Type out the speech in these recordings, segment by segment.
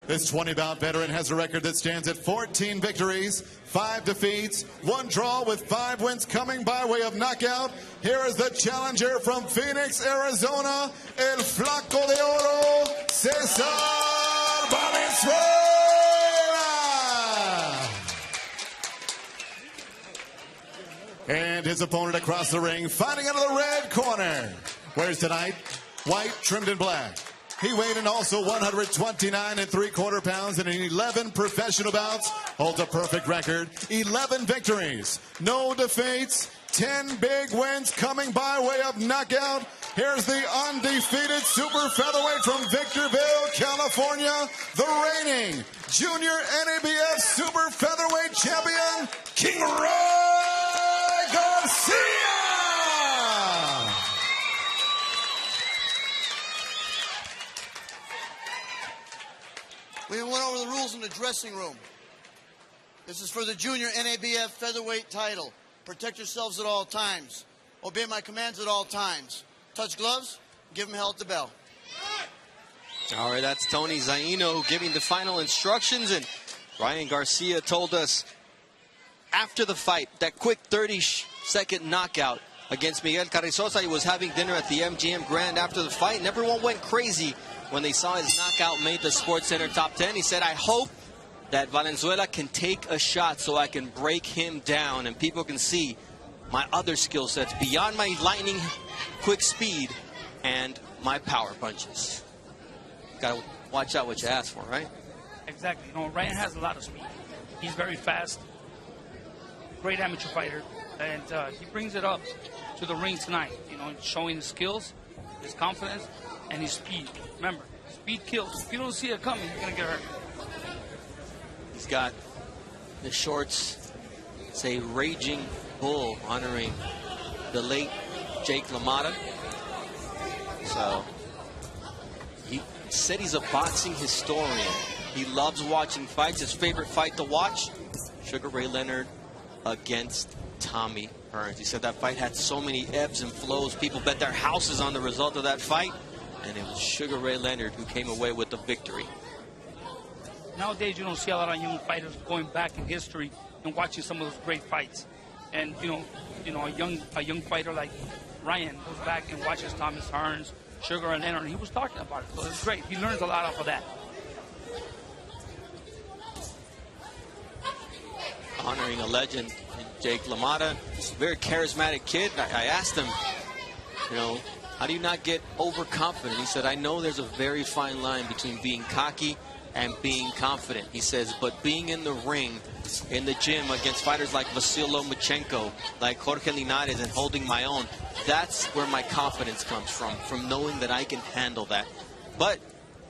This 20-bout veteran has a record that stands at 14 victories, 5 defeats, 1 draw with 5 wins coming by way of knockout. Here is the challenger from Phoenix, Arizona, El Flaco de Oro, Cesar Valenzuela. And his opponent across the ring, fighting out of the red corner. Wears tonight, white trimmed in black. He weighed in also 129 3/4 pounds in 11 professional bouts. Holds a perfect record, 11 victories, no defeats, 10 big wins coming by way of knockout. Here's the undefeated super featherweight from Victorville, California, the reigning junior NABF super featherweight champion, King Ryan Garcia. We went over the rules in the dressing room. This is for the junior NABF featherweight title. Protect yourselves at all times. Obey my commands at all times. Touch gloves, give them hell at the bell. All right, that's Tony Zaino giving the final instructions. And Ryan Garcia told us after the fight, that quick 30-second knockout against Miguel Carrizosa. He was having dinner at the MGM Grand after the fight, and everyone went crazy when they saw his knockout made the SportsCenter top 10. He said, I hope that Valenzuela can take a shot so I can break him down and people can see my other skill sets beyond my lightning quick speed and my power punches. Gotta watch out what you ask for, right? Exactly. You know, Ryan has a lot of speed. He's very fast, great amateur fighter, and he brings it up to the ring tonight, you know, showing his skills, his confidence, and his speed. Remember, speed kills. If you don't see it coming, you're going to get hurt. He's got the shorts, say Raging Bull, honoring the late Jake LaMotta. So he said he's a boxing historian. He loves watching fights. His favorite fight to watch, Sugar Ray Leonard against Tommy Hearns. He said that fight had so many ebbs and flows. People bet their houses on the result of that fight. And it was Sugar Ray Leonard who came away with the victory. Nowadays, you don't see a lot of young fighters going back in history and watching some of those great fights. And you know, a young fighter like Ryan goes back and watches Thomas Hearns, Sugar Ray Leonard, and he was talking about it. So it's great. He learns a lot off of that. Honoring a legend, Jake LaMotta, very charismatic kid. I asked him, you know, how do you not get overconfident? He said, I know there's a very fine line between being cocky and being confident. He says, but being in the ring, in the gym against fighters like Vasil Lomachenko, like Jorge Linares, and holding my own, that's where my confidence comes from knowing that I can handle that. But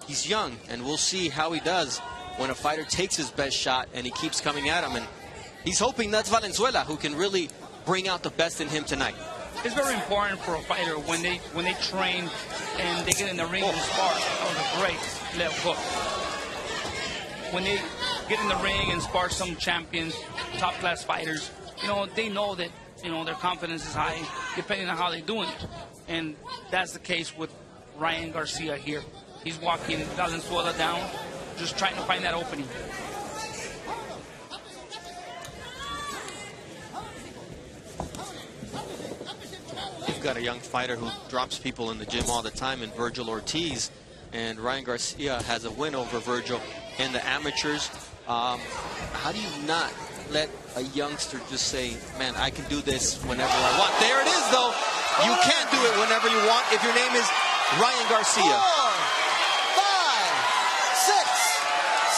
he's young, and we'll see how he does when a fighter takes his best shot and he keeps coming at him. And he's hoping that's Valenzuela who can really bring out the best in him tonight. It's very important for a fighter when they train and they get in the ring and spar. That was a great left hook. When they get in the ring and spar some champions, top-class fighters, you know, they know that, you know, their confidence is high depending on how they're doing it. And that's the case with Ryan Garcia here. He's walking Valenzuela down, just trying to find that opening. You've got a young fighter who drops people in the gym all the time in Virgil Ortiz, and Ryan Garcia has a win over Virgil in the amateurs. How do you not let a youngster just say, man, I can do this whenever I want? There it is, though. You can't do it whenever you want if your name is Ryan Garcia. 4, 5, 6,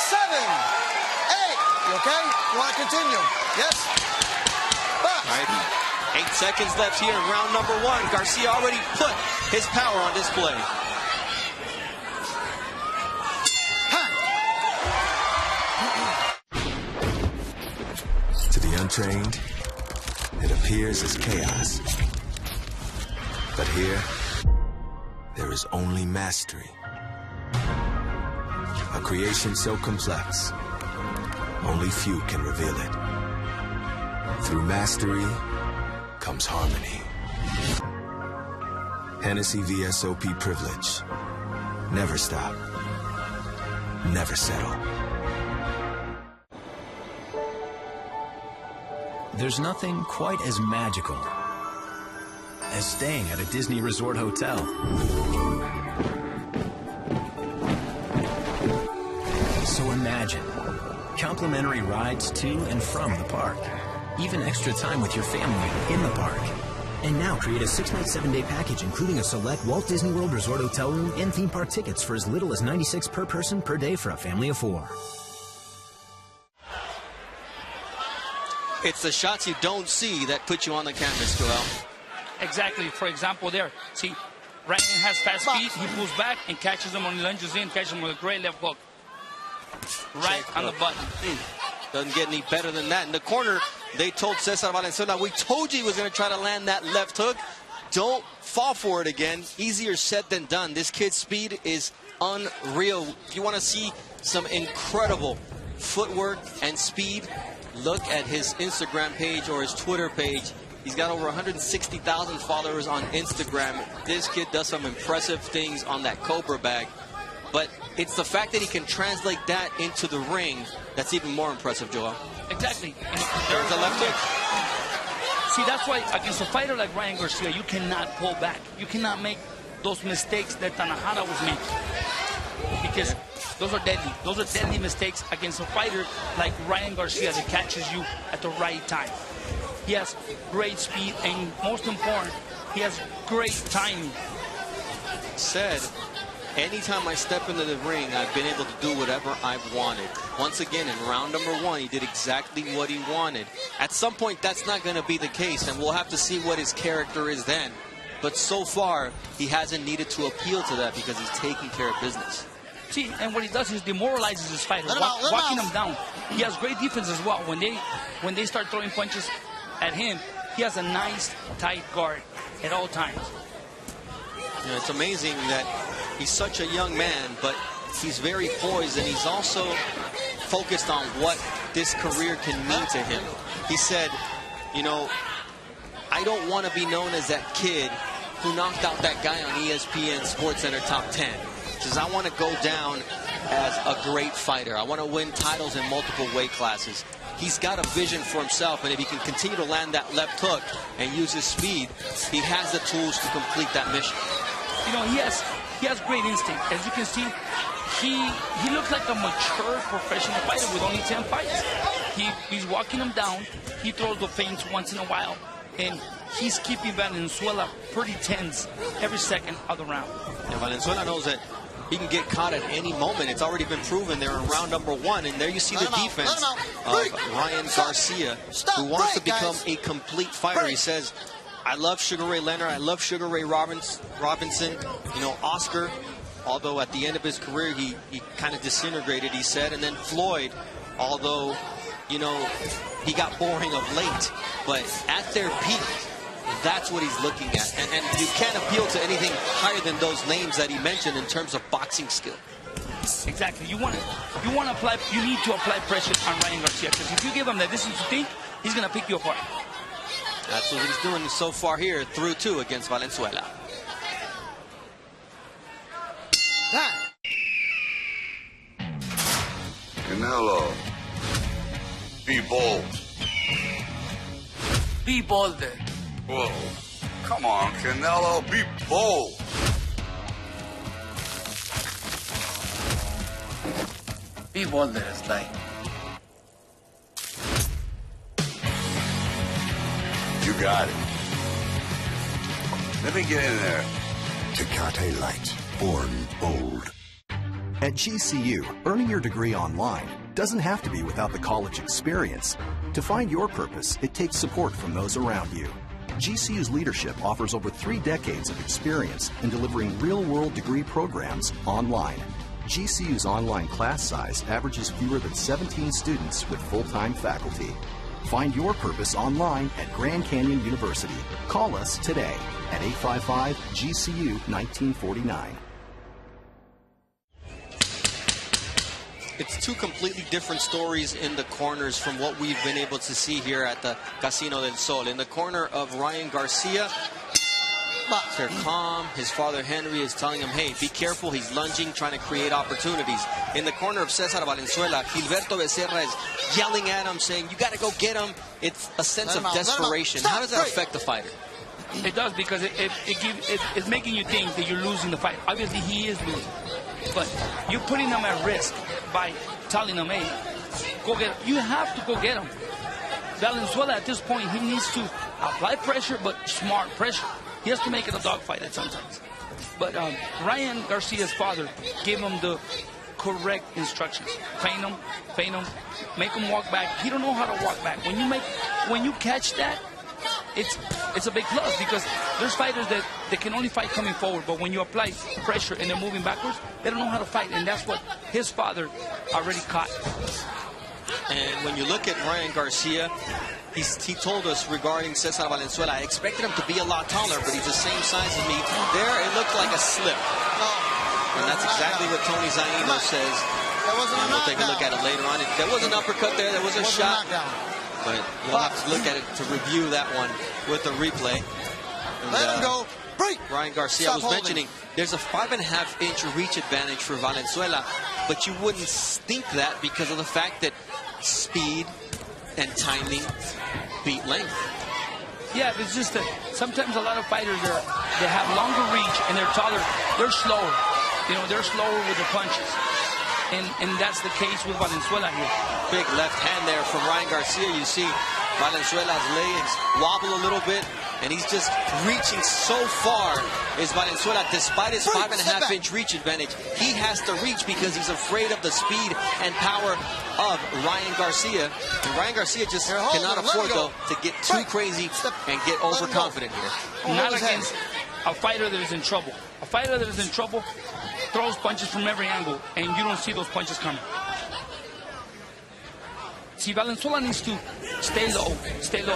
7, 8. You okay? You want to continue? Yes? All right. 8 seconds left here in round number 1. Garcia already put his power on display. To the untrained, it appears as chaos. But here, there is only mastery. A creation so complex, only few can reveal it. Through mastery comes harmony. Hennessy VSOP privilege. Never stop. never settle. There's nothing quite as magical as staying at a Disney Resort hotel. So imagine complimentary rides to and from the park, even extra time with your family in the park. And now create a 6-night, 7-day package including a select Walt Disney World Resort hotel room and theme park tickets for as little as $96 per person per day for a family of 4. It's the shots you don't see that put you on the canvas, Joel. Exactly. For example, there, see, Ryan has fast feet. He pulls back and catches him when he lunges in, catches him with a great left hook. Right on the button. Doesn't get any better than that. In the corner, they told Cesar Valenzuela, we told you he was going to try to land that left hook. Don't fall for it again. Easier said than done. This kid's speed is unreal. If you want to see some incredible footwork and speed, look at his Instagram page or his Twitter page. He's got over 160,000 followers on Instagram. This kid does some impressive things on that Cobra bag. But it's the fact that he can translate that into the ring that's even more impressive, Joel. Exactly. There's a left hook. See, that's why against a fighter like Ryan Garcia, you cannot pull back. You cannot make those mistakes that Tanahara was making. Because those are deadly. Those are deadly mistakes against a fighter like Ryan Garcia that catches you at the right time. He has great speed, and most important, he has great timing. Said, anytime I step into the ring, I've been able to do whatever I've wanted. Once again, in round number 1, he did exactly what he wanted. At some point, that's not going to be the case, and we'll have to see what his character is then. But so far, he hasn't needed to appeal to that because he's taking care of business. See, and what he does is demoralizes his fighter, walking him down. He has great defense as well. When they start throwing punches at him, he has a nice, tight guard at all times. You know, it's amazing that he's such a young man, but he's very poised, and he's also focused on what this career can mean to him. He said, you know, I don't want to be known as that kid who knocked out that guy on ESPN SportsCenter Top 10. He says, I want to go down as a great fighter. I want to win titles in multiple weight classes. He's got a vision for himself, and if he can continue to land that left hook and use his speed, he has the tools to complete that mission. You know, he has great instinct. As you can see, he looks like a mature professional fighter with only 10 fights. He's walking him down. He throws the feints once in a while, and he's keeping Valenzuela pretty tense every second of the round. And Valenzuela knows that he can get caught at any moment. It's already been proven there in round number 1, and there you see the defense of Ryan Garcia, who wants to become a complete fighter. He says, I love Sugar Ray Leonard. I love Sugar Ray Robinson. You know, Oscar, although at the end of his career he kind of disintegrated, he said. And then Floyd, although, you know, he got boring of late. But at their peak, that's what he's looking at. And you can't appeal to anything higher than those names that he mentioned in terms of boxing skill. Exactly. You need to apply pressure on Ryan Garcia, because if you give him the distance to think, he's going to pick you apart. That's what he's doing so far here through 2 against Valenzuela. Canelo, be bold. Be bolder. Whoa. Come on, Canelo, be bold. Be bolder, Sly. You got it. Let me get in there. Tecate Light, born bold. At GCU, earning your degree online doesn't have to be without the college experience. To find your purpose, it takes support from those around you. GCU's leadership offers over 3 decades of experience in delivering real-world degree programs online. GCU's online class size averages fewer than 17 students with full-time faculty. Find your purpose online at Grand Canyon University. Call us today at 855-GCU-1949. It's 2 completely different stories in the corners from what we've been able to see here at the Casino del Sol. In the corner of Ryan Garcia, They're calm. His father, Henry, is telling him, hey, be careful. He's lunging, trying to create opportunities. In the corner of Cesar Valenzuela, Gilberto Becerra is yelling at him, saying, you got to go get him. It's a sense of desperation. How does that affect the fighter? It does, because it's making you think that you're losing the fight. Obviously, he is losing. But you're putting him at risk by telling him, hey, go get him. You have to go get him. Valenzuela, at this point, he needs to apply pressure, but smart pressure. He has to make it a dogfight at sometimes. But Ryan Garcia's father gave him the correct instructions. Feint him, make him walk back. He don't know how to walk back. When you catch that, it's a big plus, because there's fighters that they can only fight coming forward, but when you apply pressure and they're moving backwards, they don't know how to fight, and that's what his father already caught. And when you look at Ryan Garcia, he told us regarding Cesar Valenzuela, I expected him to be a lot taller, but he's the same size as me. There, it looked like a slip. And that's exactly what Tony Zaino says. We'll take a look at it later on. There was an uppercut there. There was a shot. But we'll have to look at it to review that one with the replay. And, let him go. Break. Ryan Garcia was mentioning there's a 5.5-inch reach advantage for Valenzuela, but you wouldn't think that because of the fact that speed and timing beat length. Yeah, it's just that sometimes a lot of fighters they have longer reach and they're taller. They're slower. You know, they're slower with the punches. And that's the case with Valenzuela here. Big left hand there from Ryan Garcia. You see Valenzuela's legs wobble a little bit, and he's just reaching so far. Is Valenzuela, despite his 5.5-inch reach advantage, he has to reach because he's afraid of the speed and power of Ryan Garcia. And Ryan Garcia just cannot afford, though, to get too crazy and get overconfident here. Not against a fighter that is in trouble. A fighter that is in trouble throws punches from every angle, and you don't see those punches coming. See, Valenzuela needs to stay low,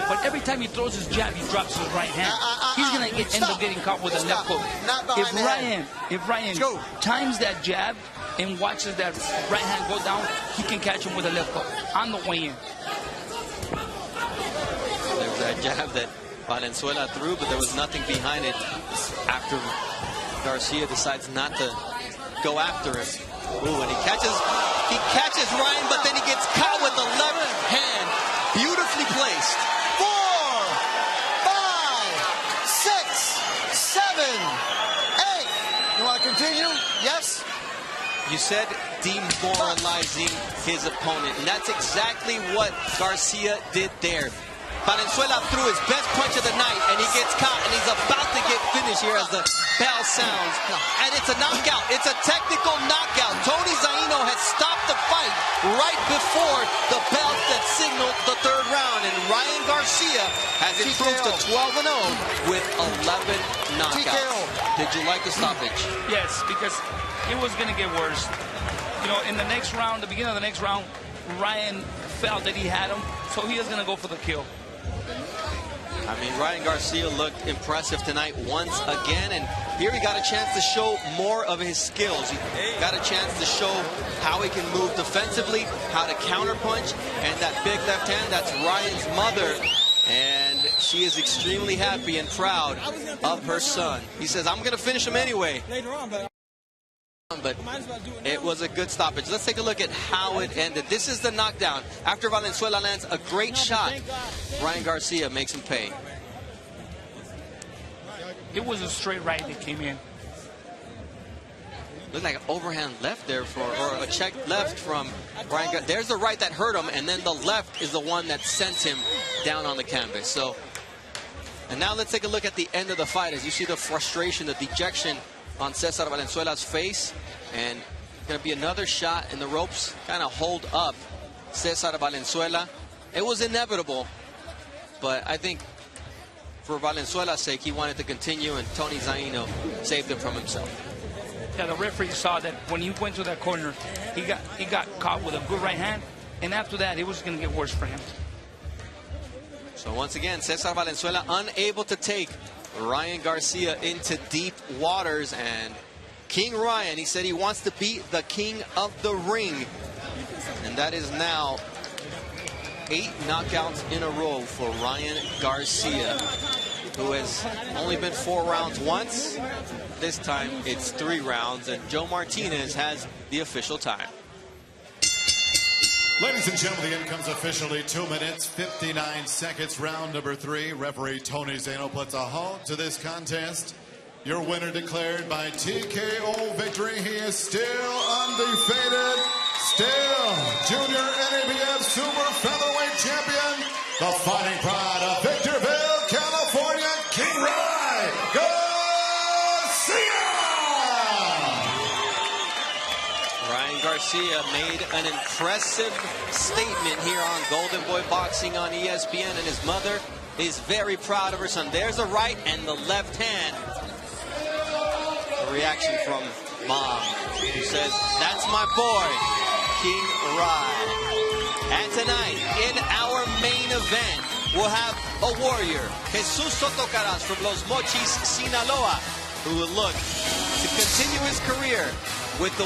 but every time he throws his jab, he drops his right hand. He's going to end up getting caught with a left hook. If Ryan times that jab and watches that right hand go down, he can catch him with a left hook on the way in. There's that jab that Valenzuela threw, but there was nothing behind it after Garcia decides not to go after him. Ooh, and he catches Ryan, but then he gets caught with the left hand. Beautifully placed. 4, 5, 6, 7, 8. You want to continue? Yes? You said demoralizing his opponent, and that's exactly what Garcia did there. Valenzuela threw his best punch of the night, and he gets caught, and he's about to get finished here as the bell sounds. And it's a knockout. It's a technical knockout. Tony Zaino has stopped the fight right before the bell that signaled the third round, and Ryan Garcia has improved to 12-0 with 11 knockouts. Did you like the stoppage? Yes, because it was going to get worse. You know, in the next round, the beginning of the next round, Ryan felt that he had him, so he is going to go for the kill. I mean, Ryan Garcia looked impressive tonight once again, and here he got a chance to show more of his skills. He got a chance to show how he can move defensively, how to counterpunch, and that big left hand, that's Ryan's mother, and she is extremely happy and proud of her son. He says, I'm going to finish him anyway. But it was a good stoppage. Let's take a look at how it ended. This is the knockdown. After Valenzuela lands a great shot, Ryan Garcia makes him pay. It was a straight right that came in. Looked like an overhand left there or a check left from Ryan Garcia. There's the right that hurt him, and then the left is the one that sent him down on the canvas. So, and now let's take a look at the end of the fight. As you see the frustration, the dejection on Cesar Valenzuela's face, and going to be another shot in the ropes, kind of hold up Cesar Valenzuela. It was inevitable, but I think for Valenzuela's sake, he wanted to continue, and Tony Zaino saved him from himself. Yeah, the referee saw that when he went to that corner, he got caught with a good right hand, and after that, it was going to get worse for him. So once again, Cesar Valenzuela unable to take Ryan Garcia into deep waters, and King Ryan, he said he wants to be the king of the ring, and that is now 8 knockouts in a row for Ryan Garcia. who has only been 4 rounds once. This time it's 3 rounds, and Joe Martinez has the official time. Ladies and gentlemen, the end comes officially 2 minutes, 59 seconds, round number 3. Referee Tony Zano puts a halt to this contest. Your winner declared by TKO victory. He is still undefeated, still Junior NABF Super Featherweight Champion, the fighting pride of Victorville, California, King Ryan Garcia! Ryan Garcia made an impressive statement here on Golden Boy Boxing on ESPN, and his mother is very proud of her son. There's the right and the left hand. A reaction from Mom, who says, "That's my boy, King Ryan." And tonight, in our main event, we'll have a warrior, Jesus Soto Caras from Los Mochis, Sinaloa, who will look to continue his career with the